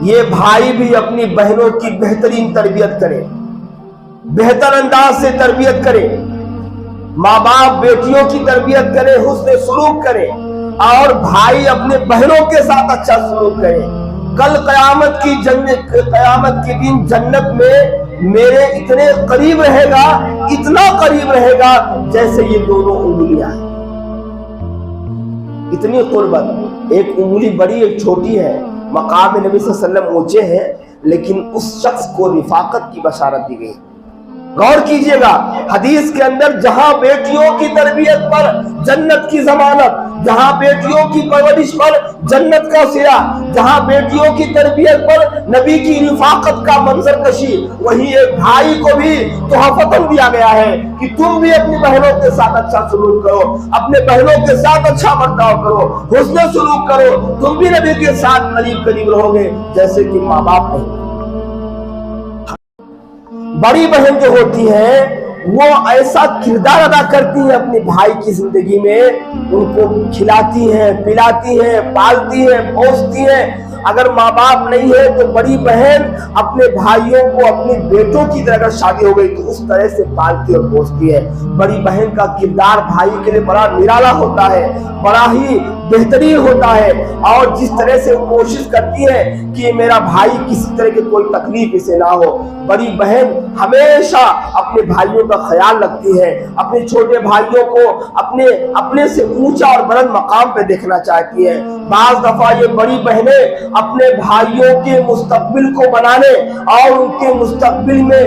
یہ بھائی بھی اپنی بہنوں کی بہترین تربیت کرے، بہتر انداز سے تربیت کرے، ماں باپ بیٹیوں کی تربیت کرے، حسن سلوک کرے، اور بھائی اپنے بہنوں کے ساتھ اچھا سلوک کرے۔ کل قیامت کے دن جنت میں میرے اتنے قریب رہے گا، اتنا قریب رہے گا جیسے یہ دونوں انگلیاں ہیں، اتنی قربت۔ ایک انگلی بڑی ایک چھوٹی ہے، مقام نبی صلی اللہ علیہ وسلم اونچے ہیں، لیکن اس شخص کو رفاقت کی بشارت دی گئی۔ غور کیجئے گا، حدیث کے اندر جہاں بیٹیوں کی تربیت پر جنت کی ضمانت، جہاں بیٹیوں کی پرورش پر جنت کا سایہ، جہاں بیٹیوں کی تربیت پر نبی کی رفاقت کا منظر کشی، وہی ایک بھائی کو بھی تحفتاً دیا گیا ہے کہ تم بھی اپنی بہنوں کے ساتھ اچھا سلوک کرو، اپنے بہنوں کے ساتھ اچھا برتاؤ کرو، حسن سلوک کرو، تم بھی نبی کے ساتھ قریب رہو گے جیسے کہ ماں باپ نہیں۔ بڑی بہن جو ہوتی ہیں وہ ایسا کردار ادا کرتی ہیں اپنے بھائی کی زندگی میں، ان کو کھلاتی ہیں، پلاتی ہیں، پالتی ہیں، پوستی ہیں۔ اگر ماں باپ نہیں ہے تو بڑی بہن اپنے بھائیوں کو اپنے بیٹوں کی طرح، اگر شادی ہو گئی تو اس طرح سے پالتی اور پوستی ہے۔ بڑی بہن کا کردار بھائی کے لیے بڑا نرالا ہوتا ہے، بڑا ہی بہترین ہوتا ہے، اور جس طرح سے وہ کوشش کرتی ہے کہ میرا بھائی کسی طرح کی کوئی تکلیف اسے نہ ہو۔ بڑی بہن ہمیشہ اپنے بھائیوں کا خیال رکھتی ہے، اپنے چھوٹے بھائیوں کو اپنے سے اونچا اور بلند مقام پہ دیکھنا چاہتی ہے۔ بعض دفعہ یہ بڑی بہنیں اپنے بھائیوں کے مستقبل کو بنانے اور ان کے مستقبل میں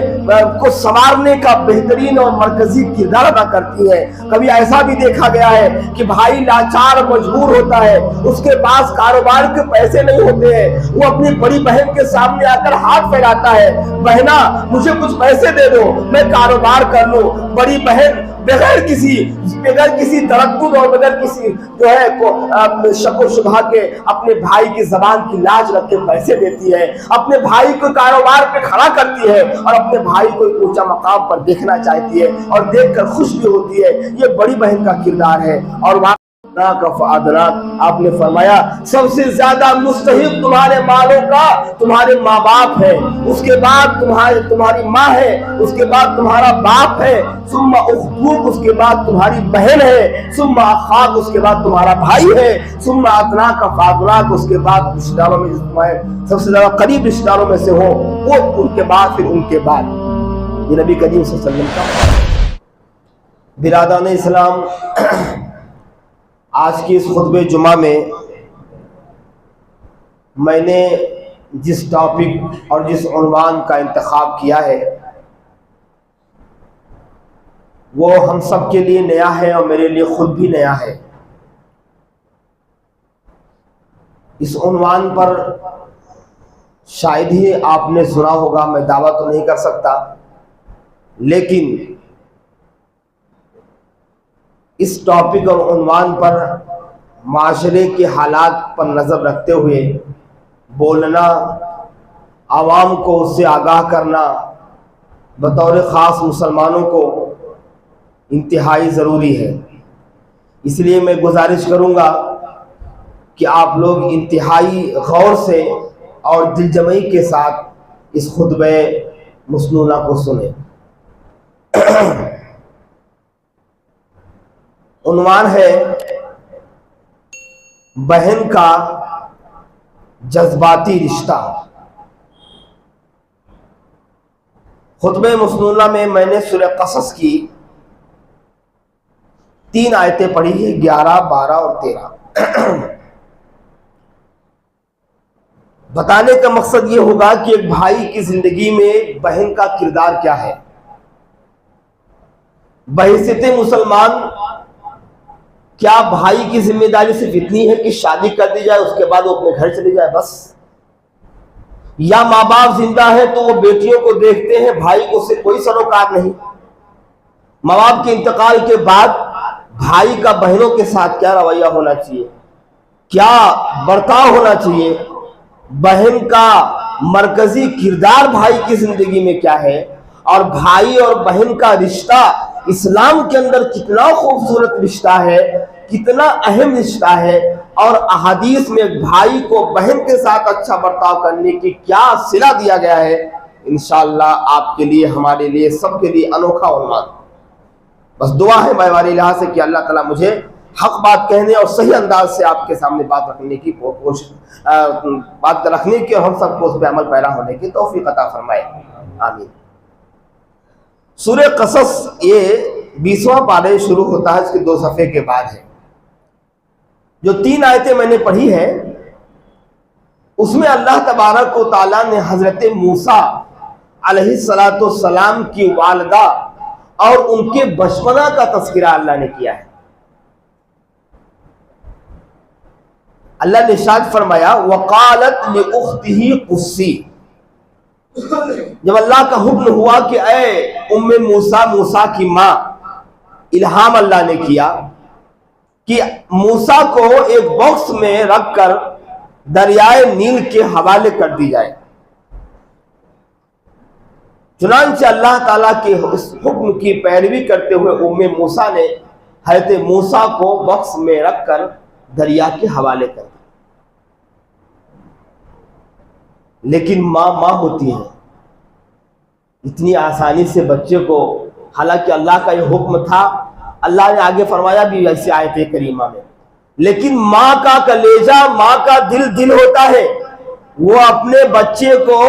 کو سنوارنے کا بہترین اور مرکزی کردار ادا کرتی ہے۔ کبھی ایسا بھی دیکھا گیا ہے کہ بھائی لاچار مجبور ہوتا ہے، اس کے پاس کاروبار کے پیسے نہیں ہوتے ہیں، وہ اپنی بڑی بہن کے سامنے آ کر ہاتھ پھیلاتا ہے، بہنا مجھے کچھ پیسے دے دو، میں کاروبار کر لوں۔ بڑی بہن بغیر کسی تردد اور بغیر کسی جو ہے شک و شبہ کے اپنے بھائی کی زبان کی لاج رکھ کے پیسے دیتی ہے، اپنے بھائی کو کاروبار پہ کھڑا کرتی ہے، اور اپنے بھائی کو ایک اونچا مقام پر دیکھنا چاہتی ہے، اور دیکھ کر خوش بھی ہوتی ہے۔ یہ بڑی بہن کا کردار ہے۔ اور آپ نے فرمایا سب سے زیادہ مستحق تمہارے مالوں کا تمہارے ماں باپ ہے، اس کے بعد تمہاری ماں ہے، اس کے بعد تمہارا باپ ہے، ثم اخوک اس کے بعد تمہاری بہن ہے، ثم اخاک اس کے بعد تمہارا بھائی ہے، ثم ادناک فاضلاک اس کے بعد رشتہ داروں میں سب سے زیادہ قریب رشتہ داروں میں سے ہو وہ، ان کے بعد پھر ان کے بعد۔ یہ نبی کریم صلی اللہ علیہ وسلم کا۔ برادران اسلام، آج کی اس خطبہ جمعہ میں نے جس ٹاپک اور جس عنوان کا انتخاب کیا ہے وہ ہم سب کے لیے نیا ہے اور میرے لیے خود بھی نیا ہے۔ اس عنوان پر شاید ہی آپ نے سنا ہوگا، میں دعویٰ تو نہیں کر سکتا، لیکن اس ٹاپک اور عنوان پر معاشرے کے حالات پر نظر رکھتے ہوئے بولنا، عوام کو اس سے آگاہ کرنا بطور خاص مسلمانوں کو انتہائی ضروری ہے۔ اس لیے میں گزارش کروں گا کہ آپ لوگ انتہائی غور سے اور دل جمعی کے ساتھ اس خطبہ مسنونہ کو سنیں۔ عنوان ہے بہن کا جذباتی رشتہ۔ خطبہ مسنونہ میں نے سورہ قصص کی 3 آیتیں پڑھی ہیں، 11، 12 اور 13۔ بتانے کا مقصد یہ ہوگا کہ ایک بھائی کی زندگی میں بہن کا کردار کیا ہے۔ بحیثیت مسلمان کیا بھائی کی ذمہ داری صرف اتنی ہے کہ شادی کر دی جائے، اس کے بعد وہ اپنے گھر چلی جائے بس؟ یا ماں باپ زندہ ہے تو وہ بیٹیوں کو دیکھتے ہیں، بھائی کو اس سے کوئی سروکار نہیں؟ ماں باپ کے انتقال کے بعد بھائی کا بہنوں کے ساتھ کیا رویہ ہونا چاہیے، کیا برتاؤ ہونا چاہیے، بہن کا مرکزی کردار بھائی کی زندگی میں کیا ہے، اور بھائی اور بہن کا رشتہ اسلام کے اندر کتنا خوبصورت رشتہ ہے، کتنا اہم رشتہ ہے، اور احادیث میں بھائی کو بہن کے ساتھ اچھا برتاؤ کرنے کی کیا صلہ دیا گیا ہے، انشاءاللہ آپ کے لیے، ہمارے لیے، سب کے لیے انوکھا عنوان۔ بس دعا ہے میں والی لحاظ سے کہ اللہ تعالیٰ مجھے حق بات کہنے اور صحیح انداز سے آپ کے سامنے بات رکھنے کی بات رکھنے کی، اور ہم سب کو اس پہ عمل پیرا ہونے کی توفیق عطا فرمائے، آمین۔ سورہ قصص یہ 20واں پارہ شروع ہوتا ہے، اس کے 2 صفحے کے بعد ہے۔ جو 3 آیتیں میں نے پڑھی ہیں اس میں اللہ تبارک و تعالیٰ نے حضرت موسیٰ علیہ السلام کی والدہ اور ان کے بچپنا کا تذکرہ اللہ نے کیا ہے۔ اللہ نے ارشاد فرمایا وقالت لأختہ قصی، جب اللہ کا حکم ہوا کہ اے ام موسیٰ، موسیٰ کی ماں، الہام اللہ نے کیا کہ موسیٰ کو ایک باکس میں رکھ کر دریائے نیل کے حوالے کر دی جائے۔ چنانچہ اللہ تعالیٰ کے اس حکم کی پیروی کرتے ہوئے ام موسیٰ نے حضرت موسیٰ کو باکس میں رکھ کر دریا کے حوالے کر دیا۔ لیکن ماں ہوتی ہے، اتنی آسانی سے بچے کو، حالانکہ اللہ کا یہ حکم تھا، اللہ نے آگے فرمایا بھی ایسی آیت کریمہ میں، لیکن ماں کا کلیجہ، ماں کا دل ہوتا ہے، وہ اپنے بچے کو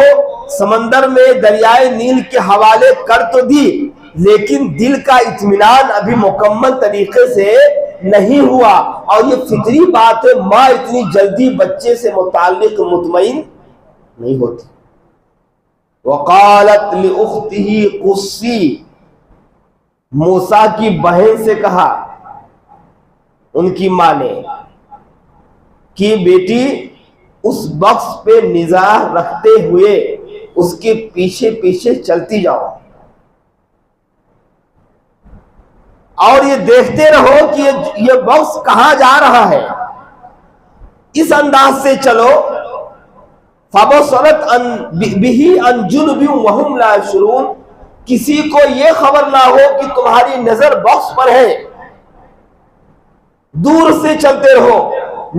سمندر میں دریائے نیل کے حوالے کر تو دی، لیکن دل کا اطمینان ابھی مکمل طریقے سے نہیں ہوا، اور یہ فطری بات ہے، ماں اتنی جلدی بچے سے متعلق مطمئن نہیں ہوتی۔ وقالت لأختہ قصی، موسیٰ کی بہن سے کہا ان کی ماں نے کہ بیٹی اس بکس پہ نظر رکھتے ہوئے اس کے پیچھے پیچھے چلتی جاؤ اور یہ دیکھتے رہو کہ یہ بکس کہاں جا رہا ہے، اس انداز سے چلو۔ فَبَصَرَتْ بِهِ عَنْ جُنُبٍ وَهُمْ لَا يَشْعُرُونَ، کسی کو یہ خبر نہ ہو کہ تمہاری نظر باکس پر ہے، دور سے چلتے رہو،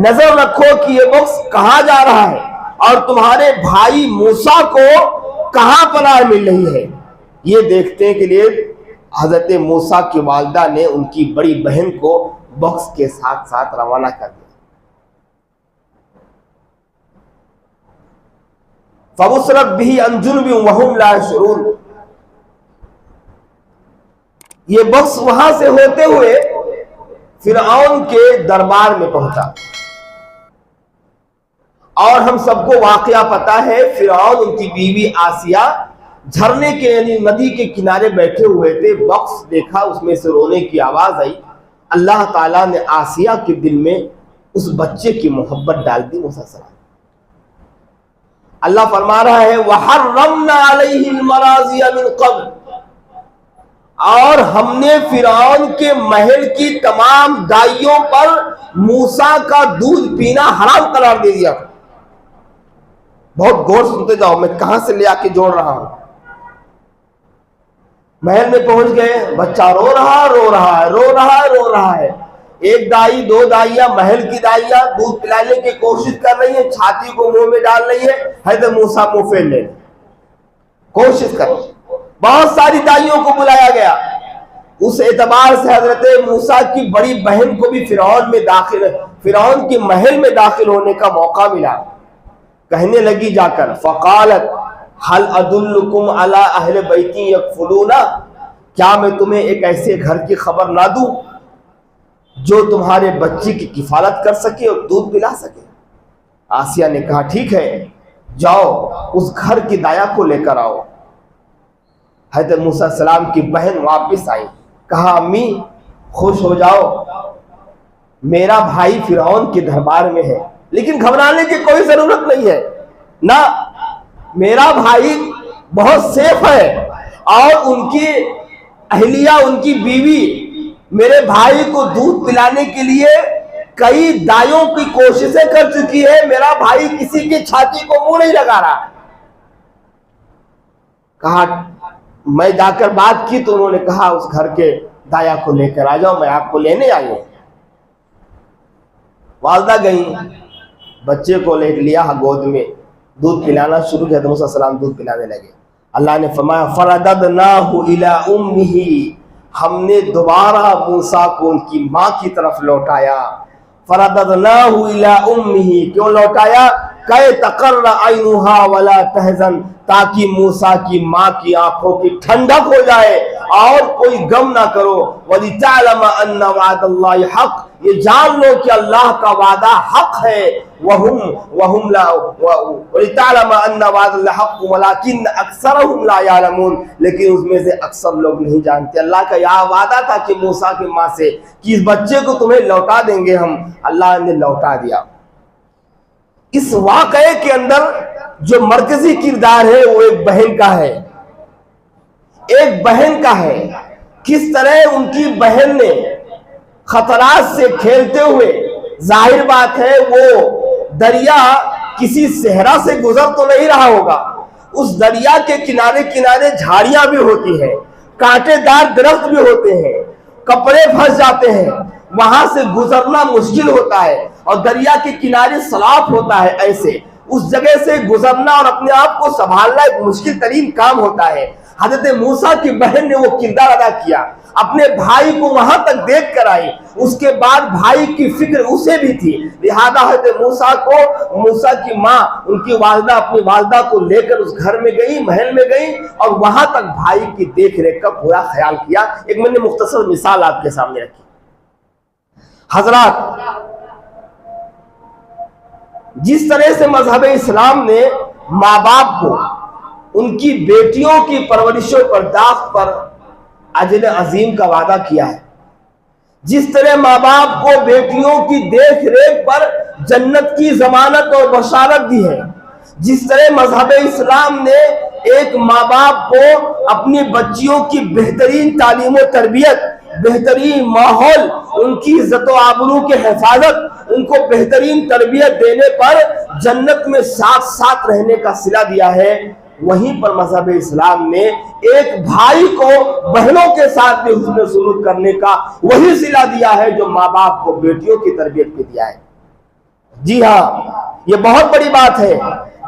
نظر رکھو کہ یہ باکس کہاں جا رہا ہے اور تمہارے بھائی موسیٰ کو کہاں پناہ مل رہی ہے۔ یہ دیکھنے کے لیے حضرت موسیٰ کی والدہ نے ان کی بڑی بہن کو باکس کے ساتھ ساتھ روانہ کر دیا۔ فَبُصِرَتْ بِهِ عَنْ جُنُبٍ وَهُمْ لَا يَشْعُرُونَ، یہ بکس وہاں سے ہوتے ہوئے فرعون کے دربار میں پہنچا، اور ہم سب کو واقعہ پتا ہے، فرعون ان کی بیوی آسیہ جھرنے کے یعنی ندی کے کنارے بیٹھے ہوئے تھے، بکس دیکھا، اس میں سے رونے کی آواز آئی، اللہ تعالیٰ نے آسیہ کے دل میں اس بچے کی محبت ڈال دی۔ موسیٰ السلام، اللہ فرما رہا ہے وَحَرَّمْنَا عَلَيْهِ الْمَرَاضِيَ مِنْ قَبْلِ، اور ہم نے فرعون کے محل کی تمام دائیوں پر موسیٰ کا دودھ پینا حرام قرار دے دیا۔ بہت غور سنتے جاؤ، میں کہاں سے لے آ کے جوڑ رہا ہوں۔ محل میں پہنچ گئے، بچہ رو رہا ہے، ایک دائی، 2 دائیاں، محل کی دائیاں دودھ پلانے کی کوشش کر رہی ہیں، چھاتی کو منہ میں ڈال رہی ہے، حضرت موسیٰ منہ پھیر لے کوشش کر رہی، بہت ساری دائیوں کو بلایا گیا۔ اس اعتبار سے حضرت موسیٰ کی بڑی بہن کو بھی فرعون کے محل میں داخل ہونے کا موقع ملا۔ کہنے لگی جا کر فقالت هل ادلکم علی اہل بیتی یکفلون، کیا میں تمہیں ایک ایسے گھر کی خبر نہ دوں جو تمہارے بچے کی کفالت کر سکے اور دودھ پلا سکے۔ آسیہ نے کہا ٹھیک ہے، جاؤ اس گھر کی دایا کو لے کر آؤ۔ حضرت موسیٰ السلام کی بہن واپس آئی، کہا امی خوش ہو جاؤ، میرا بھائی فرعون کے دربار میں ہے، لیکن گھبرانے کی کوئی ضرورت نہیں ہے، نہ میرا بھائی بہت سیف ہے، اور ان کی اہلیہ، ان کی بیوی میرے بھائی کو دودھ پلانے کے لیے کئی دائیوں کی کوششیں کر چکی ہے، میرا بھائی کسی کی چھاتی کو منہ نہیں لگا رہا۔ کہا میں جا کر بات کی تو انہوں نے کہا اس گھر کے دایا کو لے کر آ جاؤ، میں آپ کو لینے آئی ہوں۔ والدہ گئیں، بچے کو لیٹ لیا گود میں، دودھ پلانا شروع کیا، موسیٰ علیہ السلام دودھ پلانے لگے۔ اللہ نے فرمایا فرددناہ الی امہ، ہم نے دوبارہ موسیٰ کو ان کی ماں کی طرف لوٹایا۔ فرددناہ الی امہ، کیوں لوٹایا؟ کہ تقر عینھا ولا تحزن، تاکہ موسیٰ کی ماں کی آنکھوں کی ٹھنڈک ہو جائے اور کوئی غم نہ کرو۔ وَلِتَعْلَمَ أَنَّ وَعْدَ اللَّهِ حَقٌّ، یہ جان لو کہ اللہ کا وعدہ حق ہے۔ وَهُمْ لَا وَلِتَعْلَمَ أَنَّ وَعْدَ اللَّهِ حَقٌّ وَلَكِنَّ أَكْثَرَهُمْ لَا يَعْلَمُونَ، لیکن اس میں سے اکثر لوگ نہیں جانتے۔ اللہ کا یہ وعدہ تھا کہ موسیٰ کی ماں سے کہ اس بچے کو تمہیں لوٹا دیں گے ہم، اللہ نے لوٹا دیا۔ اس واقعے کے اندر جو مرکزی کردار ہے وہ ایک بہن کا ہے، ایک بہن کا ہے۔ کس طرح ان کی بہن نے خطرات سے کھیلتے ہوئے، ظاہر بات ہے وہ دریا کسی صحرا سے گزر تو نہیں رہا ہوگا، اس دریا کے کنارے کنارے جھاڑیاں بھی ہوتی ہیں، کانٹے دار درخت بھی ہوتے ہیں، کپڑے پھنس جاتے ہیں، وہاں سے گزرنا مشکل ہوتا ہے، اور دریا کے کنارے سلاخ ہوتا ہے، ایسے اس جگہ سے گزرنا اور اپنے آپ کو سنبھالنا ایک مشکل ترین کام ہوتا ہے۔ حضرت موسیٰ کی بہن نے وہ کردار ادا کیا، اپنے بھائی کو وہاں تک دیکھ کر آئی، اس کے بعد بھائی کی فکر اسے بھی تھی، لہذا حضرت موسیٰ کی ماں، ان کی والدہ اپنی والدہ کو لے کر اس گھر میں گئی، محل میں گئی، اور وہاں تک بھائی کی دیکھ ریکھ کا پورا خیال کیا۔ ایک میں نے مختصر مثال آپ کے سامنے رکھی۔ حضرات، جس طرح سے مذہب اسلام نے ماں باپ کو ان کی بیٹیوں کی پرورش و پرداخت پر اجر عظیم کا وعدہ کیا ہے، جس طرح ماں باپ کو بیٹیوں کی دیکھ ریکھ پر جنت کی ضمانت اور بشارت دی ہے، جس طرح مذہب اسلام نے ایک ماں باپ کو اپنی بچیوں کی بہترین تعلیم و تربیت، بہترین ماحول، ان کی عزت و آبرو کی حفاظت، ان کو بہترین تربیت دینے پر جنت میں ساتھ ساتھ رہنے کا صلہ دیا ہے، وہیں پر مذہب اسلام نے ایک بھائی کو بہنوں کے ساتھ بھی حسن سلوک کرنے کا وہی صلہ دیا ہے جو ماں باپ کو بیٹیوں کی تربیت پہ دیا ہے۔ جی ہاں، یہ بہت بڑی بات ہے۔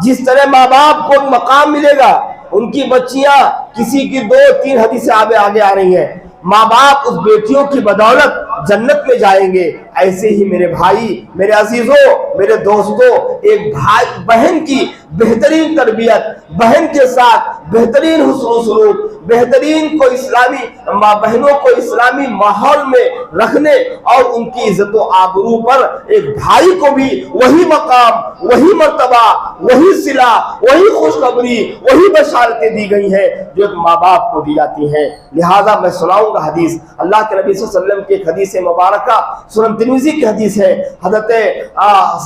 جس طرح ماں باپ کو مقام ملے گا، ان کی بچیاں کسی کی 2-3 حدیثیں آگے آ رہی ہیں، ماں باپ اس بیٹیوں کی بدولت جنت میں جائیں گے، ایسے ہی میرے بھائی، میرے عزیزوں، میرے دوستوں، ایک بھائی بہن کی بہترین تربیت، بہن کے ساتھ بہترین حسن و سلوک، بہترین کو اسلامی ماں بہنوں کو اسلامی ماحول میں رکھنے اور ان کی عزت و آبرو پر ایک بھائی کو بھی وہی مقام، وہی مرتبہ، وہی صلہ، وہی خوشخبری، وہی بشارتیں دی گئی ہیں جو ایک ماں باپ کو دی جاتی ہیں۔ لہٰذا میں سناؤں گا حدیث، اللہ کے نبی صلی اللہ علیہ وسلم کی ایک حدیث مبارکہ، سنن ترمذی کی حدیث ہے، حضرت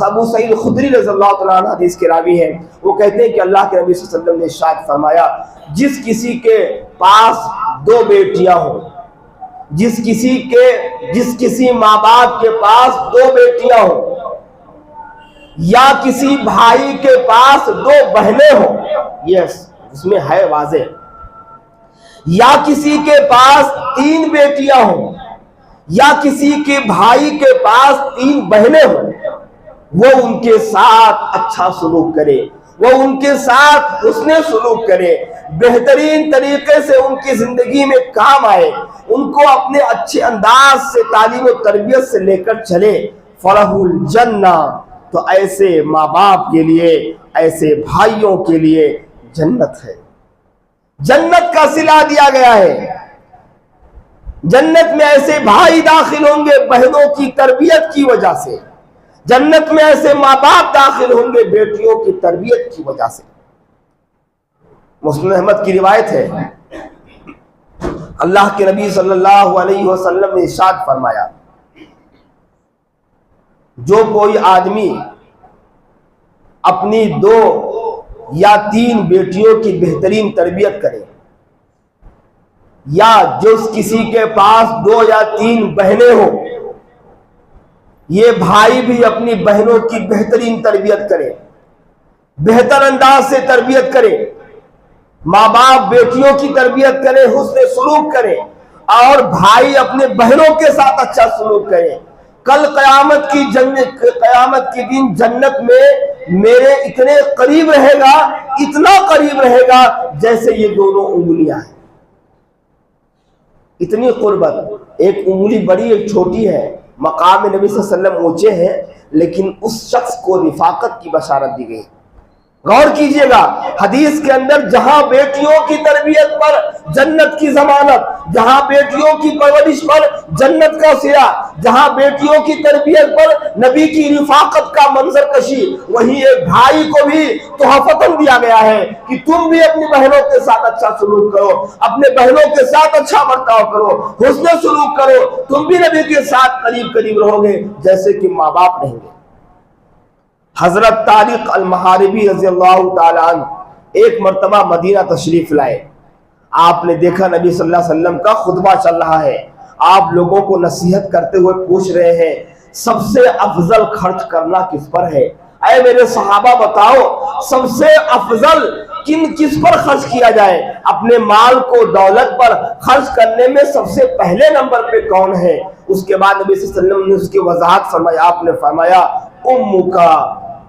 ابو سعید خدری رضی اللہ تعالیٰ عنہ حدیث کے راوی ہیں، وہ کہتے ہیں کہ اللہ کے نبی صلی اللہ علیہ وسلم نے ارشاد فرمایا، جس کسی کے پاس 2 بیٹیاں ہوں، جس کسی ماں باپ کے پاس 2 بیٹیاں ہوں، یا کسی بھائی کے پاس 2 بہنیں ہوں، یس اس میں ہے واضح، یا کسی کے پاس 3 بیٹیاں ہوں، یا کسی کے بھائی کے پاس 3 بہنیں ہوں، وہ ان کے ساتھ اچھا سلوک کرے، وہ ان کے ساتھ حسن سلوک کرے، بہترین طریقے سے ان کی زندگی میں کام آئے، ان کو اپنے اچھے انداز سے تعلیم و تربیت سے لے کر چلے، فلہ الجنہ، تو ایسے ماں باپ کے لیے، ایسے بھائیوں کے لیے جنت ہے، جنت کا صلہ دیا گیا ہے۔ جنت میں ایسے بھائی داخل ہوں گے بہنوں کی تربیت کی وجہ سے، جنت میں ایسے ماں باپ داخل ہوں گے بیٹیوں کی تربیت کی وجہ سے۔ مسلم احمد کی روایت ہے، اللہ کے نبی صلی اللہ علیہ وسلم نے ارشاد فرمایا، جو کوئی آدمی اپنی 2 یا 3 بیٹیوں کی بہترین تربیت کرے، یا جس کسی کے پاس 2 یا 3 بہنیں ہوں، یہ بھائی بھی اپنی بہنوں کی بہترین تربیت کرے، بہتر انداز سے تربیت کرے، ماں باپ بیٹیوں کی تربیت کرے، حسن سلوک کرے، اور بھائی اپنے بہنوں کے ساتھ اچھا سلوک کرے، کل قیامت کی دن جنت میں میرے اتنے قریب رہے گا، اتنا قریب رہے گا جیسے یہ دونوں انگلیاں ہیں، اتنی قربت۔ ایک انگلی بڑی ایک چھوٹی ہے، مقام نبی صلی اللہ علیہ وسلم اونچے ہیں، لیکن اس شخص کو رفاقت کی بشارت دی گئی۔ غور کیجئے گا، حدیث کے اندر جہاں بیٹیوں کی تربیت پر جنت کی ضمانت، جہاں بیٹیوں کی پرورش پر جنت کا سایہ، جہاں بیٹیوں کی تربیت پر نبی کی رفاقت کا منظر کشی، وہیں ایک بھائی کو بھی تحفتاً دیا گیا ہے کہ تم بھی اپنی بہنوں کے ساتھ اچھا سلوک کرو، اپنے بہنوں کے ساتھ اچھا برتاؤ کرو، حسن سلوک کرو، تم بھی نبی کے ساتھ قریب قریب رہو گے جیسے کہ ماں باپ رہیں گے۔ حضرت طارق المحاربی رضی اللہ تعالیٰ عنہ ایک مرتبہ مدینہ تشریف لائے۔ آپ نے دیکھا نبی صلی اللہ علیہ وسلم کا خطبہ چل رہا ہے، آپ لوگوں کو نصیحت کرتے ہوئے پوچھ رہے ہیں سب سے افضل خرچ کرنا کس پر ہے؟ اے میرے صحابہ بتاؤ سب سے افضل کس پر خرچ کیا جائے؟ اپنے مال کو دولت پر خرچ کرنے میں سب سے پہلے نمبر پہ کون ہے؟ اس کے بعد نبی صلی اللہ علیہ وسلم نے اس کی وضاحت فرمائی، آپ نے فرمایا امکا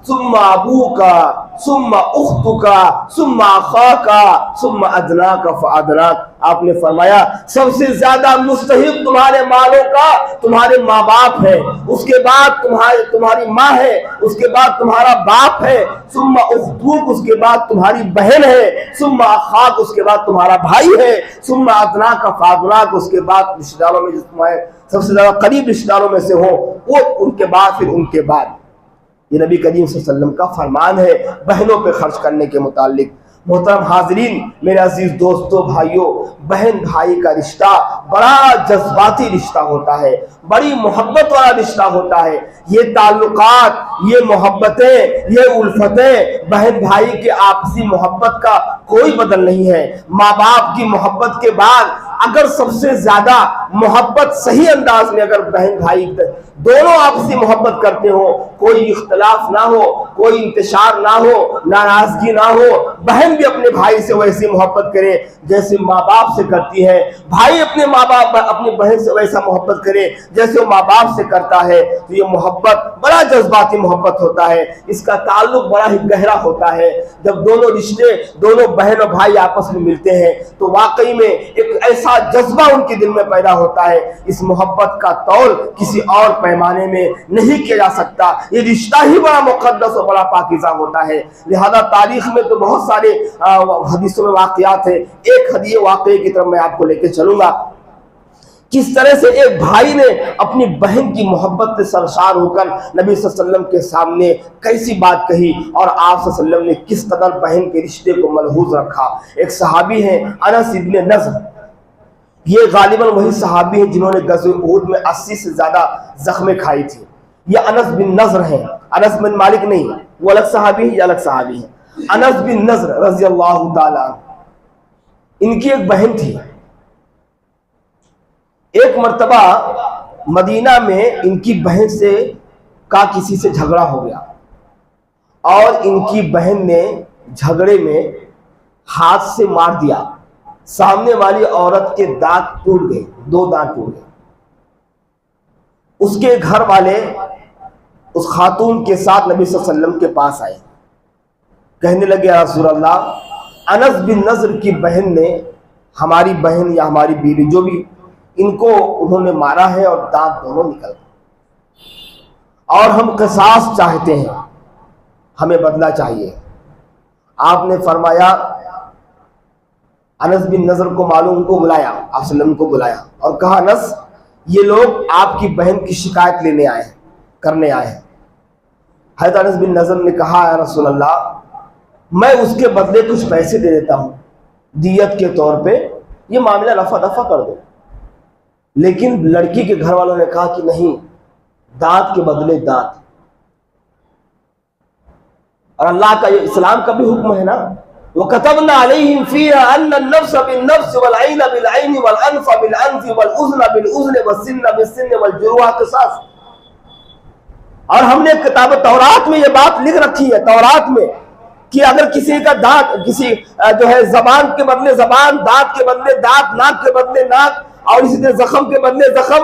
ثم ابوکا ثم اختکا ثم اخاکا ثم ادناکا فادناک۔ آپ نے فرمایا سب سے زیادہ مستحق تمہارے مالوں کا تمہارے ماں باپ ہے، اس کے بعد تمہاری ماں ہے، اس کے بعد تمہارا باپ ہے، ثم اختوک اس کے بعد تمہاری بہن ہے، ثم اخاک اس کے بعد تمہارا بھائی ہے، ثم ادناکا فادناک اس کے بعد رشتہ داروں میں تمہارے سب سے زیادہ قریب رشتہ داروں میں سے ہو وہ ان کے بعد، پھر ان کے بعد۔ یہ نبی کریم صلی اللہ علیہ وسلم کا فرمان ہے بہنوں پہ خرچ کرنے کے متعلق۔ محترم حاضرین، میرے عزیز دوستو بھائیوں، بہن بھائی کا رشتہ بڑا جذباتی رشتہ ہوتا ہے، بڑی محبت والا رشتہ ہوتا ہے۔ یہ تعلقات، یہ محبتیں، یہ الفتیں بہن بھائی کے آپسی محبت کا کوئی بدل نہیں ہے۔ ماں باپ کی محبت کے بعد اگر سب سے زیادہ محبت صحیح انداز میں اگر بہن بھائی دونوں آپسی محبت کرتے ہو، کوئی اختلاف نہ ہو، کوئی انتشار نہ ہو، ناراضگی نہ ہو، بہن بھی اپنے بھائی سے ویسی محبت کرے جیسے ماں باپ سے کرتی ہے، بھائی اپنے ماں باپ اپنی بہن سے ویسا محبت کرے جیسے وہ ماں باپ سے کرتا ہے، تو یہ محبت بڑا جذباتی محبت ہوتا ہے، اس کا تعلق بڑا ہی گہرا ہوتا ہے۔ جب دونوں رشتے، دونوں بہن اور بھائی آپس میں ملتے ہیں تو واقعی میں ایک ایسا جذبہ ان کے دل میں پیدا ہوتا ہے، اس محبت کا تول کسی اور پیمانے میں نہیں کیا جا سکتا۔ یہ رشتہ ہی بڑا مقدس اور بڑا پاکیزہ ہوتا ہے۔ لہذا تاریخ میں تو بہت سارے حدیثوں میں واقعات ہیں، ایک واقعے کی طرف میں آپ کو لے کے چلوں گا، کس طرح سے ایک بھائی نے اپنی بہن کی محبت سے سرشار ہو کر نبی صلی اللہ علیہ وسلم کے سامنے کیسی بات کہی، اور آپ صلی اللہ علیہ وسلم نے کس قدر بہن کے رشتے کو ملحوظ رکھا۔ ایک صحابی ہیں انس بن نضر، یہ غالباً وہی صحابی ہیں جنہوں نے غزوہ احد میں 80 سے زیادہ زخمیں کھائی تھی۔ یہ انس بن نضر ہیں، انس بن مالک نہیں، وہ الگ صحابی ہیں، یہ الگ صحابی ہیں۔ انس بن نضر رضی اللہ تعالیٰ عنہ، ان کی ایک بہن تھی۔ ایک مرتبہ مدینہ میں ان کی بہن سے کسی سے جھگڑا ہو گیا، اور ان کی بہن نے جھگڑے میں ہاتھ سے مار دیا، سامنے والی عورت کے دانت ٹوٹ گئے، 2 دانت ٹوٹ گئے۔ اس کے گھر والے اس خاتون کے ساتھ نبی صلی اللہ علیہ وسلم کے پاس آئے، کہنے لگے یا رسول اللہ، انس بن نضر کی بہن نے ہماری بہن یا ہماری بیوی جو بھی، ان کو انہوں نے مارا ہے اور دانت دونوں نکل گئے، اور ہم قصاص چاہتے ہیں، ہمیں بدلہ چاہیے۔ آپ نے فرمایا، انس بن نضر کو معلوم، ان کو بلایا، آپ صلی اللہ علیہ وسلم کو بلایا اور کہا انس، یہ لوگ آپ کی بہن کی شکایت لینے آئے ہیں، کرنے آئے ہیں۔ حضرت انس بن نضر نے کہا یا رسول اللہ، میں اس کے بدلے کچھ پیسے دے دیتا ہوں دیت کے طور پہ، یہ معاملہ رفع دفع کر دو۔ لیکن لڑکی کے گھر والوں نے کہا کہ نہیں، دانت کے بدلے دانت، اور اللہ کا یہ اسلام کا بھی حکم ہے نا، وَكَتَبْنَا عَلَيْهِمْ فِيهَا أَنَّ النَّفْسَ بِالنَّفْسِ وَالْعَيْنَ بِالْعَيْنِ وَالْأَنْفَ بِالْأَنْفِ وَالْأُذْنَ بِالْأُذْنِ وَالسِّنَّ بِالسِّنِّ وَالْجُرُوحَ قِصَاص۔ اور ہم نے کتاب تورات میں یہ بات لکھ رکھی ہے، تورات میں، کہ اگر کسی کا دانت، کسی جو ہے زبان کے بدلے زبان، دانت کے بدلے دانت، ناک کے بدلے ناک، اور اسی طرح زخم کے بدلے زخم،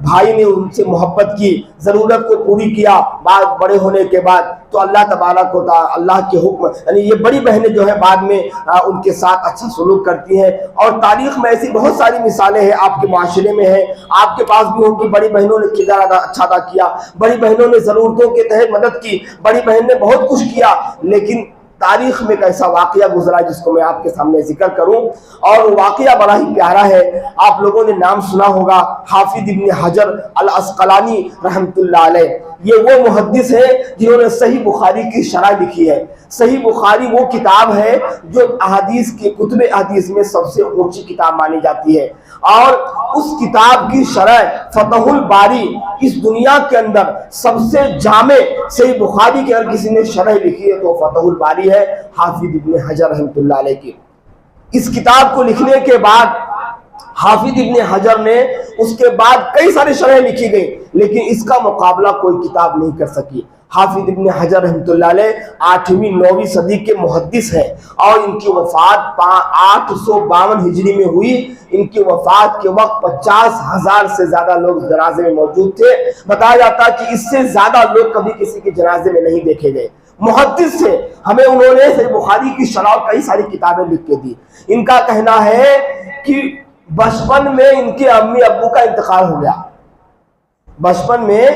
بھائی نے ان سے محبت کی, ضرورت کو پوری کیا بعد بڑے ہونے کے بعد, تو اللہ تبارک و تعالی اللہ کے حکم یعنی یہ بڑی بہنیں جو ہے بعد میں ان کے ساتھ اچھا سلوک کرتی ہیں. اور تاریخ میں ایسی بہت ساری مثالیں ہیں, آپ کے معاشرے میں ہیں, آپ کے پاس بھی ہوں کہ بڑی بہنوں نے کردار اچھا ادا کیا, بڑی بہنوں نے ضرورتوں کے تحت مدد کی, بڑی بہن نے بہت کچھ کیا. لیکن تاریخ میں ایک ایسا واقعہ گزرا جس کو میں آپ کے سامنے ذکر کروں, اور وہ واقعہ بڑا ہی پیارا ہے. آپ لوگوں نے نام سنا ہوگا حافظ ابن حجر العسقلانی رحمۃ اللہ علیہ. یہ وہ محدث ہیں جنہوں نے صحیح بخاری کی شرح لکھی ہے. صحیح بخاری وہ کتاب ہے جو احادیث کے کتب احادیث میں سب سے اونچی کتاب مانی جاتی ہے, اور اس کتاب کی شرح فتح الباری اس دنیا کے اندر سب سے جامع صحیح بخاری کی اگر کسی نے شرح لکھی ہے تو فتح الباری ہے حافظ ابن حجر رحمۃ اللہ علیہ کی. اس کتاب کو لکھنے کے بعد حافظ ابن حجر نے اس کے بعد کئی ساری شرح لکھی گئی, لیکن اس کا مقابلہ کوئی کتاب نہیں کر سکی. حافظ ابن حجر رحمۃ اللہ علیہ 8ویں 9ویں صدی کے محدث ہیں, اور ان کی وفات 852 ہجری میں ہوئی. ان کی وفات کے وقت 50,000 سے زیادہ لوگ جنازے میں موجود تھے. بتایا جاتا کہ اس سے زیادہ لوگ کبھی کسی کے جنازے میں نہیں دیکھے گئے. محدث سے ہمیں انہوں نے صحیح بخاری کی شرح کئی ساری کتابیں لکھ کے دی. ان کا کہنا ہے کہ بچپن میں ان کے امی ابو کا انتقال ہو گیا. بچپن میں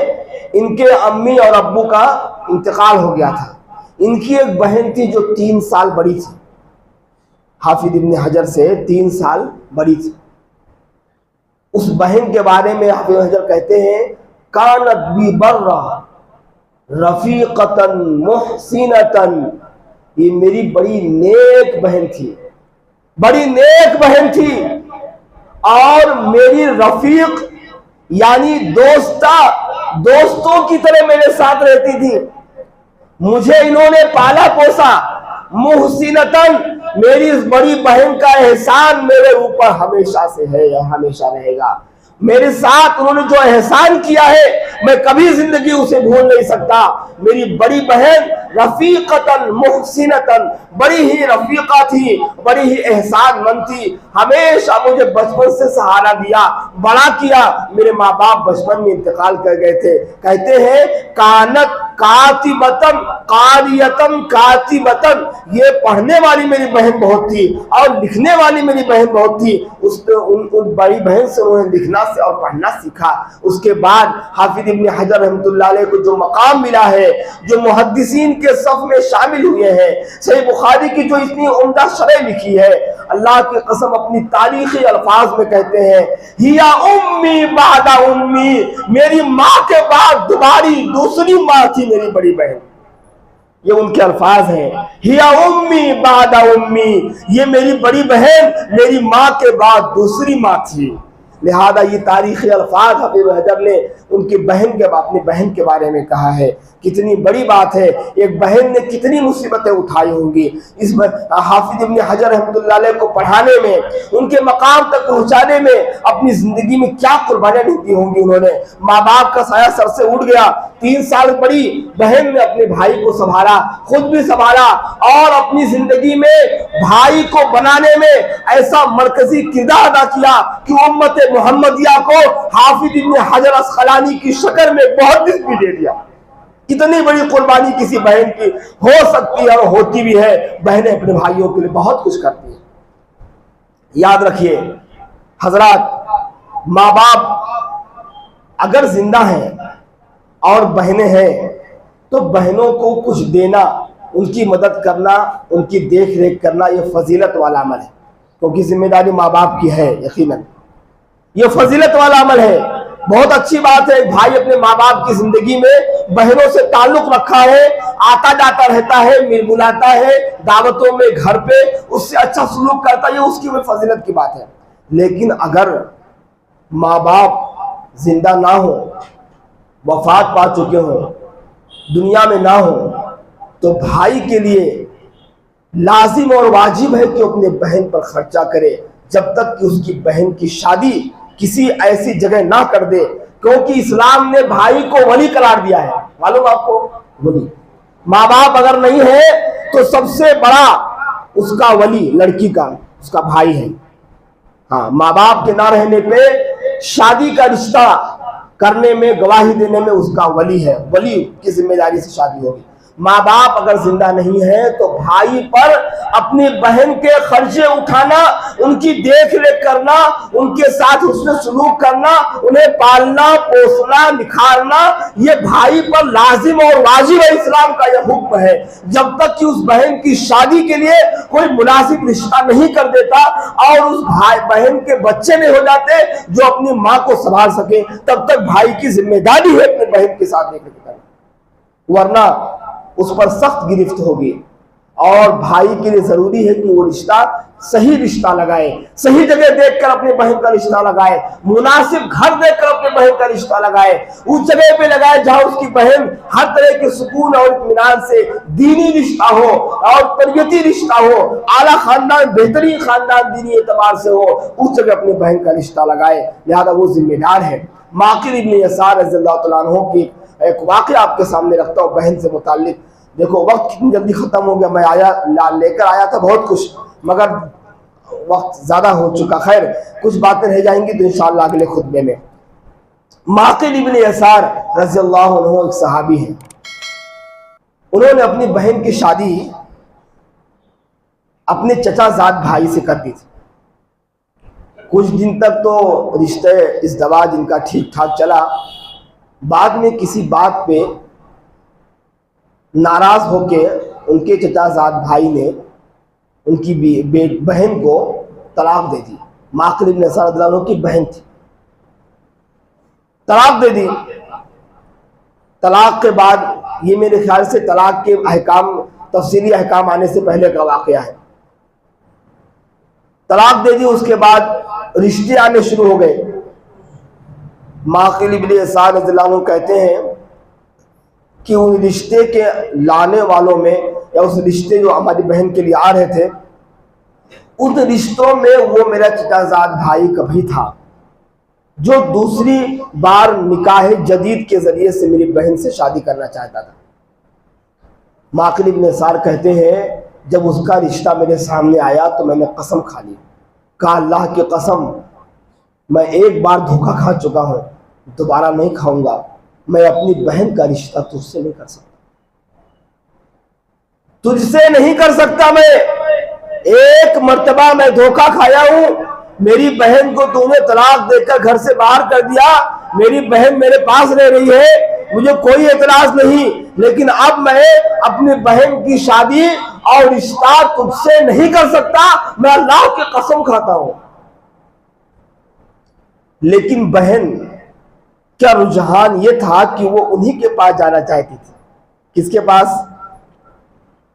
ان کے امی اور ابو کا انتقال ہو گیا تھا. ان کی ایک بہن تھی جو 3 سال بڑی تھی, حافظ ابن حجر سے 3 سال بڑی تھی. اس بہن کے بارے میں حافظ حجر کہتے ہیں کانت بی برہ رفیقتاً محسنتاً, یہ میری بڑی نیک بہن تھی, بڑی نیک بہن تھی, اور میری رفیق یعنی دوستوں کی طرح میرے ساتھ رہتی تھی. مجھے انہوں نے پالا پوسا. محسنتاً, میری اس بڑی بہن کا احسان میرے اوپر ہمیشہ سے ہے یا ہمیشہ رہے گا. میرے ساتھ انہوں نے جو احسان کیا ہے میں کبھی زندگی اسے بھول نہیں سکتا. میری بڑی بہن رفیقتاً محسنتاً, بڑی ہی رفیقہ تھی, بڑی ہی احسان مند تھی. ہمیشہ مجھے بچپن سے سہارا دیا, بڑا کیا. میرے ماں باپ بچپن میں انتقال کر گئے تھے. کہتے ہیں کانت کاتبتن قاریتن کاتبتن, یہ پڑھنے والی میری بہن بہت تھی اور لکھنے والی میری بہن بہت تھی. ان بڑی بہن سے انہوں نے لکھنا سے اور پڑھنا سیکھا. اس کے بعد حافظ ابن حجر رحمۃ اللہ علیہ کو جو مقام ملا ہے, جو محدثین کے صف میں شامل ہوئے ہیں, صحیح بخاری کی جو اتنی عمدہ شرح لکھی ہے, اللہ کی قسم اپنی تاریخی الفاظ میں کہتے ہیں ہیا امی بعد امی, میری ماں کے بعد دوسری ماں تھی میری بڑی بہن. یہ ان کے الفاظ ہیں, ہیا امی بعد امی, یہ میری بڑی بہن میری ماں کے بعد دوسری ماں تھی. لہذا یہ تاریخی الفاظ حافظ حجر نے ان کی اپنی بہن کے بارے میں کہا ہے. کتنی بڑی بات ہے, ایک بہن نے کتنی مصیبتیں اٹھائی ہوں گی. اس حافظ ابن حجر رحمۃ اللہ علیہ کو پڑھانے میں, ان کے مقام تک پہنچانے میں اپنی زندگی میں کیا قربانیاں دی ہوں گی. انہوں نے ماں باپ کا سایہ سر سے اٹھ گیا. 3 سال بڑی بہن نے اپنے بھائی کو سنبھالا, خود بھی سنبھالا, اور اپنی زندگی میں بھائی کو بنانے میں ایسا مرکزی کردار ادا کیا کہ امت محمدیہ کو حافظ ابن حجر اسقلانی کی شکل میں محدث بھی دے دیا. اتنی بڑی قربانی کسی بہن کی ہو سکتی ہے اور ہوتی بھی ہے. بہنیں اپنے بھائیوں کے لیے بہت کچھ کرتی ہیں. یاد رکھیے حضرات, ماں باپ اگر زندہ ہیں اور بہنیں ہیں تو بہنوں کو کچھ دینا, ان کی مدد کرنا, ان کی دیکھ ریکھ کرنا, یہ فضیلت والا عمل ہے. کیونکہ ذمہ داری ماں باپ کی ہے, یقیناً یہ فضیلت والا عمل ہے. بہت اچھی بات ہے بھائی اپنے ماں باپ کی زندگی میں بہنوں سے تعلق رکھا ہے, آتا جاتا رہتا ہے, مل ملاتا ہے دعوتوں میں, گھر پہ اس سے اچھا سلوک کرتا ہے, یہ اس کی فضیلت کی بات ہے. لیکن اگر ماں باپ زندہ نہ ہو, وفات پا چکے ہوں, دنیا میں نہ ہو, تو بھائی کے لیے لازم اور واجب ہے کہ اپنے بہن پر خرچہ کرے جب تک کہ اس کی بہن کی شادی کسی ایسی جگہ نہ کر دے. کیونکہ اسلام نے بھائی کو ولی قرار دیا ہے. معلوم آپ کو, ولی ماں باپ اگر نہیں ہے تو سب سے بڑا اس کا ولی لڑکی کا اس کا بھائی ہے. ہاں, ماں باپ کے نہ رہنے پہ شادی کا رشتہ کرنے میں، گواہی دینے میں اس کا ولی ہے، ولی کی ذمہ داری سے شادی ہوگی۔ ماں باپ اگر زندہ نہیں ہے تو بھائی پر اپنی بہن کے خرچے اٹھانا، ان کی دیکھ ریکھ کرنا، ان کے ساتھ حسن سلوک کرنا، انہیں پالنا پوسنا نکھارنا، یہ بھائی پر لازم اور واجب ہے۔ اسلام کا یہ حکم ہے جب تک کہ اس بہن کی شادی کے لیے کوئی مناسب رشتہ نہیں کر دیتا اور اس بھائی بہن کے بچے نہیں ہو جاتے جو اپنی ماں کو سنبھال سکے، تب تک بھائی کی ذمہ داری ہے اپنے بہن کے ساتھ دیکھ ریکھ کرنا، ورنہ اس پر سخت گرفت ہوگی۔ اور بھائی کے لیے ضروری ہے کہ وہ رشتہ صحیح رشتہ لگائے، صحیح جگہ دیکھ کر اپنے بہن کا رشتہ لگائے، مناسب گھر دیکھ کر اپنے بہن کا رشتہ لگائے، اس جگہ پہ لگائے جہاں اس کی بہن ہر طرح کے سکون اور اطمینان سے دینی رشتہ ہو اور تربیتی رشتہ ہو، اعلیٰ خاندان، بہترین خاندان دینی اعتبار سے ہو، اس جگہ اپنے بہن کا رشتہ لگائے، لہذا وہ ذمہ دار ہے۔ معقل ابن یسار رضی اللہ تعالیٰ عنہ کی ایک واقعہ آپ کے سامنے رکھتا ہوں بہن سے متعلق۔ دیکھو وقت کتنی جلدی ختم ہو گیا، میں لے کر آیا تھا بہت کچھ مگر وقت زیادہ ہو چکا، خیر کچھ باتیں رہ جائیں گی تو انشاءاللہ اگلے خطبے میں۔ معقل ابن یسار رضی اللہ عنہ ایک صحابی ہیں، انہوں نے اپنی بہن کی شادی اپنے چچا زاد بھائی سے کر دی تھی۔ کچھ دن تک تو رشتے ازدواج ان کا ٹھیک ٹھاک چلا، بعد میں کسی بات پہ ناراض ہو کے ان کے چچا زاد بھائی نے ان کی بہن کو طلاق دے دی۔ معقل ابن یسار رضی اللہ عنہ کی بہن تھی، طلاق دے دی۔ طلاق کے بعد یہ میرے خیال سے طلاق کے احکام، تفصیلی احکام آنے سے پہلے کا واقعہ ہے۔ طلاق دے دی، اس کے بعد رشتے آنے شروع ہو گئے۔ معقل ابن یسار رضی اللہ عنہ کہتے ہیں کہ ان رشتے کے لانے والوں میں یا اس رشتے جو ہماری بہن کے لیے آ رہے تھے، ان رشتوں میں وہ میرا چچا زاد بھائی کبھی تھا جو دوسری بار نکاح جدید کے ذریعے سے میری بہن سے شادی کرنا چاہتا تھا۔ معقل ابن یسار کہتے ہیں جب اس کا رشتہ میرے سامنے آیا تو میں نے قسم کھا لی، کہا اللہ کی قسم میں ایک بار دھوکہ کھا چکا ہوں، دوبارہ نہیں کھاؤں گا، میں اپنی بہن کا رشتہ تجھ سے نہیں کر سکتا، تجھ سے نہیں کر سکتا۔ میں ایک مرتبہ میں دھوکہ کھایا ہوں، میری بہن کو تو نے طلاق دے کر گھر سے باہر کر دیا، میری بہن میرے پاس رہ رہی ہے، مجھے کوئی اعتراض نہیں، لیکن اب میں اپنی بہن کی شادی اور رشتہ تجھ سے نہیں کر سکتا، میں اللہ کی قسم کھاتا ہوں۔ لیکن بہن کیا رجحان یہ تھا کہ وہ انہی کے پاس جانا چاہتی تھی۔ کس کے پاس؟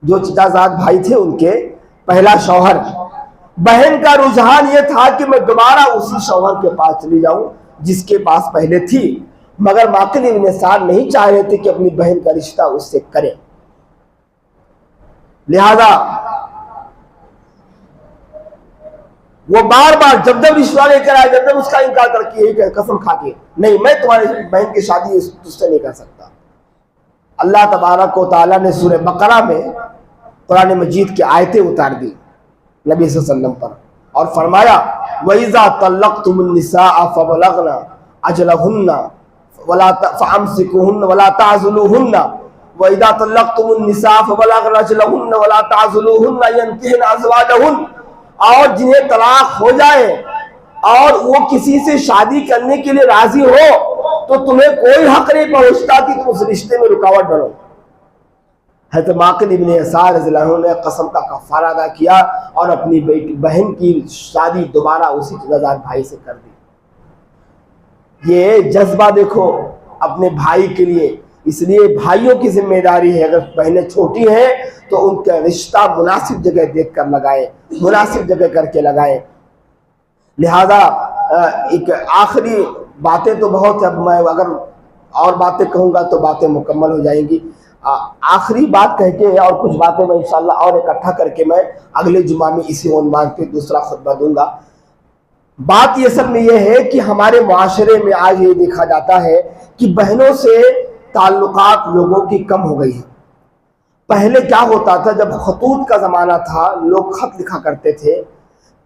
جو چچا زاد بھائی تھے ان کے پہلا شوہر۔ بہن کا رجحان یہ تھا کہ میں دوبارہ اسی شوہر کے پاس چلی جاؤں جس کے پاس پہلے تھی، مگر معقل ابن یسار نہیں چاہ رہے تھے کہ اپنی بہن کا رشتہ اس سے کریں، لہذا وہ بار بار جب رشتہ لے کر آئے، جب اس کا انکار کر کے یہی قسم کھا کے نہیں میں تمہاری بہن کی شادی تجھ سے نہیں کر سکتا۔ اللہ تبارک و تعالیٰ نے سورہ بقرہ میں قرآن مجید کی آیتیں اتار دی نبی صلی اللہ علیہ وسلم پر اور فرمایا وَإِذَا طَلَّقْتُمُ النِّسَاءَ فَبَلَغْنَ أَجَلَهُنَّ فَأَمْسِكُوهُنَّ وَلَا تَعْضُلُوهُنَّ وَإِذَا طَلَّقْتُمُ النِّسَاءَ فَبَلَغْنَ أَجَلَهُنَّ وَلَا تَعْضُلُوهُنَّ يَنكِحْنَ أَزْوَاجَهُنَّ، اور جنہیں طلاق ہو جائے اور وہ کسی سے شادی کرنے کے لیے راضی ہو تو تمہیں کوئی حق نہیں پہنچتا کہ تم اس رشتے میں رکاوٹ بنو۔ حضرت معقل ابن یسار رضی اللہ عنہ نے قسم کا کفارہ ادا کیا اور اپنی بہن کی شادی دوبارہ اسی چچا بھائی سے کر دی۔ یہ جذبہ دیکھو اپنے بھائی کے لیے، اس لیے بھائیوں کی ذمہ داری ہے اگر بہنیں چھوٹی ہیں تو ان کا رشتہ مناسب جگہ دیکھ کر لگائیں، مناسب جگہ کر کے لگائیں۔ لہذا ایک آخری باتیں تو بہت ہے، میں اگر اور باتیں کہوں گا تو باتیں مکمل ہو جائیں گی، آخری بات کہہ کے اور کچھ باتیں میں انشاءاللہ اور اکٹھا کر کے میں اگلے جمعہ میں اسی عنوان پہ دوسرا خطبہ دوں گا۔ بات یہ سب میں یہ ہے کہ ہمارے معاشرے میں آج یہ دیکھا جاتا ہے کہ بہنوں سے تعلقات لوگوں کی کم ہو گئی ہیں۔ پہلے کیا ہوتا تھا، جب خطوط کا زمانہ تھا، لوگ خط لکھا کرتے تھے،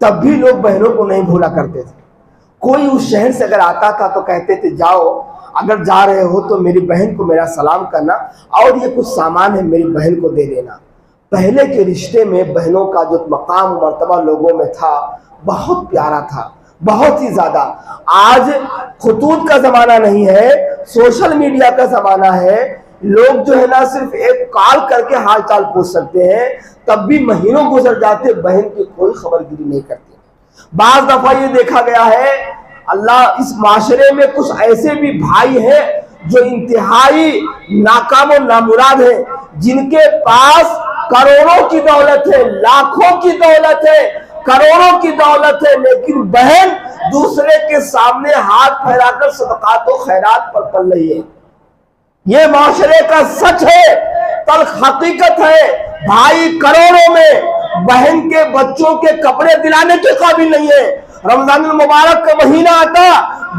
تب بھی لوگ بہنوں کو نہیں بھولا کرتے تھے۔ کوئی اس شہر سے اگر آتا تھا تو کہتے تھے جاؤ اگر جا رہے ہو تو میری بہن کو میرا سلام کرنا، اور یہ کچھ سامان ہے میری بہن کو دے دینا۔ پہلے کے رشتے میں بہنوں کا جو مقام و مرتبہ لوگوں میں تھا بہت پیارا تھا، بہت ہی زیادہ۔ آج خطوط کا زمانہ نہیں ہے، سوشل میڈیا کا زمانہ ہے، لوگ جو ہے نا صرف ایک کال کر کے حال چال پوچھ سکتے ہیں، تب بھی مہینوں گزر جاتے، بہن کی کوئی خبر گیری نہیں کرتے۔ بعض دفعہ یہ دیکھا گیا ہے اللہ اس معاشرے میں کچھ ایسے بھی بھائی ہیں جو انتہائی ناکام و نامراد ہیں، جن کے پاس کروڑوں کی دولت ہے، لاکھوں کی دولت ہے، کروڑوں کی دولت ہے، لیکن بہن دوسرے کے سامنے ہاتھ پھیلا کر صدقات و خیرات پر پل رہی ہے۔ یہ معاشرے کا سچ ہے، تلخ حقیقت ہے۔ بھائی کروڑوں میں بہن کے بچوں کے کپڑے دلانے کے قابل نہیں ہے۔ رمضان المبارک کا مہینہ آتا،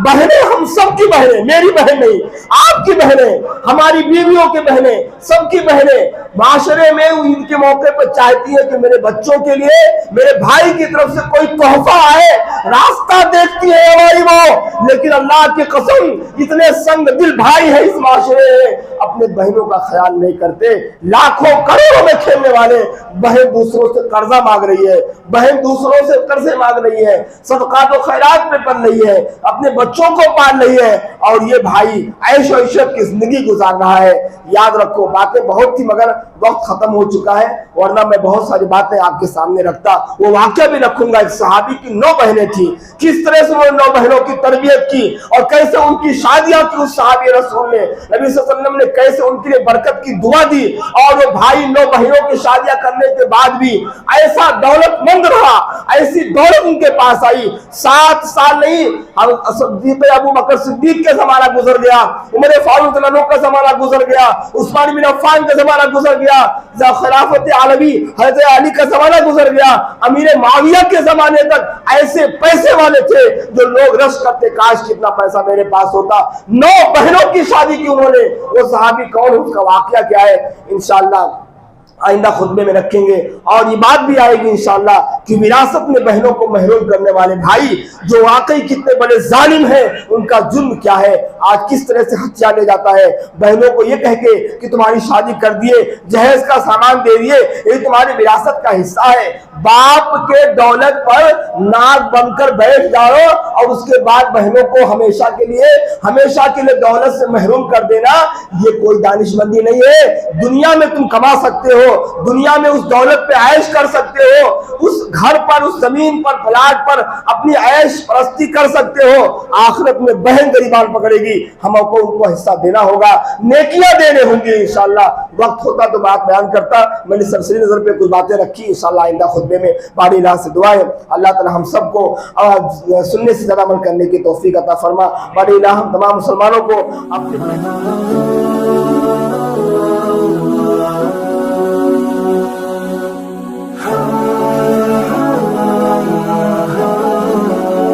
بہنیں ہم سب کی بہنیں، میری بہن نہیں، آپ کی بہنیں، ہماری بیویوں کی بہنیں، سب کی بہنیں معاشرے میں عید کے موقع پر چاہتی ہے کہ میرے بچوں کے لیے میرے بھائی کی طرف سے کوئی تحفہ آئے، راستہ دیکھتی ہے ہماری ماں۔ لیکن اللہ کی قسم اتنے سنگ دل بھائی ہیں اس معاشرے میں، اپنے بہنوں کا خیال نہیں کرتے۔ لاکھوں کروڑوں میں کھیلنے والے بہن دوسروں سے قرضہ مانگ رہی ہے، بہن دوسروں سے قرضے مانگ رہی ہے، صدقات و خیرات میں پڑ رہی ہے، اپنے بچوں کو پال رہی ہے، اور یہ بھائی عیش و عشرت کی زندگی گزار رہا ہے۔ یاد رکھو، باتیں بہت تھی مگر وقت ختم ہو چکا ہے، ورنہ میں بہت ساری باتیں آپ کے سامنے رکھتا۔ وہ واقعہ بھی رکھوں گا، ایک صحابی کی 9 بہنیں تھیں، کس طرح سے وہ 9 بہنوں کی تربیت کی اور کیسے ان کی شادیاں کی اس صحابی رسول نے، نبی صلی اللہ علیہ وسلم نے کیسے ان کے لیے برکت کی دعا دی، اور وہ بھائی 9 بہنوں کی شادیاں کرنے کے بعد بھی ایسا دولت مند رہا، ایسی دولت ان کے پاس آئی۔ 7 سال نہیں، ابو بکر صدیق کا زمانہ گزر گیا، عمر فاروق رضی اللہ عنہ کا زمانہ گزر گیا، عثمان بن عفان کا زمانہ گزر گیا، خلافت عالمی حضرت علی کا زمانہ گزر گیا، امیر معاویہ کے زمانے تک ایسے پیسے والے تھے جو لوگ رش کرتے کاش کتنا پیسہ میرے پاس ہوتا۔ 9 بہنوں کی شادی کی انہوں نے۔ وہ صحابی کون ہے، اس کا واقعہ کیا ہے، انشاءاللہ آئندہ خطبے میں رکھیں گے، اور یہ بات بھی آئے گی انشاءاللہ کہ وراثت میں بہنوں کو محروم کرنے والے بھائی جو واقعی کتنے بڑے ظالم ہیں، ان کا جرم کیا ہے، آج کس طرح سے ہتھیا لے جاتا ہے بہنوں کو یہ کہہ کے کہ تمہاری شادی کر دیے، جہیز کا سامان دے دیے، یہ تمہاری وراثت کا حصہ ہے۔ باپ کے دولت پر ناک بن کر بیٹھ جاؤ اور اس کے بعد بہنوں کو ہمیشہ کے لیے دولت سے محروم کر دینا، یہ کوئی دانش مندی نہیں ہے۔ دنیا میں تم کما سکتے ہو، دنیا میں اس دولت پہ عیش کر سکتے ہو، اس گھر پر، اس زمین پر، پلاٹ پر اپنی عیش پرستی کر سکتے ہو، آخرت میں بہن گریبان پکڑے گی، ہم کو ان کو حصہ دینا ہوگا، نیکیاں دینے ہوں گی انشاءاللہ۔ وقت ہوتا تو بات بیان کرتا، میں نے سرسری نظر پہ کچھ باتیں رکھی، انشاءاللہ آئندہ خطبے میں باری اللہ سے دعا ہے اللہ تعالی ہم سب کو سننے سے زیادہ عمل کرنے کی توفیق عطا فرما۔ باری اللہ ہم تمام مسلمانوں کو اپنے